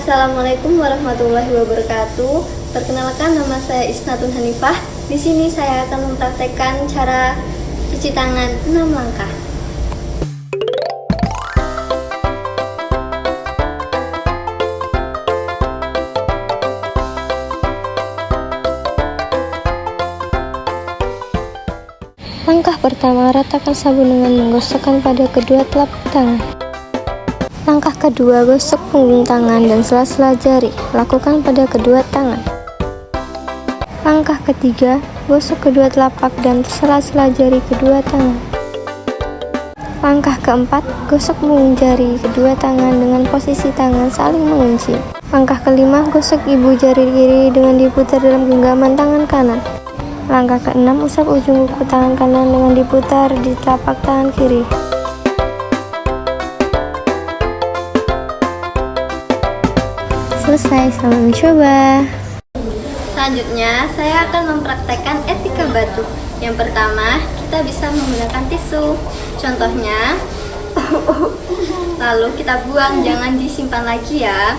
Assalamualaikum warahmatullahi wabarakatuh. Perkenalkan, nama saya Isnatun Hanifah. Di sini saya akan mempraktekkan cara cuci tangan 6 langkah. Langkah pertama, ratakan sabun dengan menggosokkan pada kedua telapak tangan. Langkah kedua, gosok punggung tangan dan sela-sela jari. Lakukan pada kedua tangan. Langkah ketiga, gosok kedua telapak dan sela-sela jari kedua tangan. Langkah keempat, gosok punggung jari kedua tangan dengan posisi tangan saling mengunci. Langkah kelima, gosok ibu jari kiri dengan diputar dalam genggaman tangan kanan. Langkah keenam, usap ujung kuku tangan kanan dengan diputar di telapak tangan kiri. Selesai, selamat mencoba. Selanjutnya, saya akan mempraktekkan etika batu. Yang pertama, kita bisa menggunakan tisu. Contohnya, lalu kita buang, jangan disimpan lagi ya.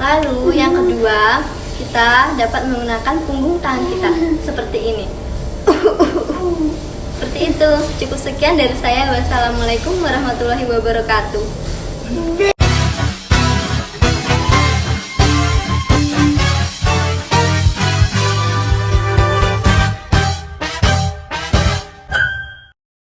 Lalu yang kedua, kita dapat menggunakan punggung tangan kita seperti ini. Seperti itu. Cukup sekian dari saya. Wassalamualaikum warahmatullahi wabarakatuh.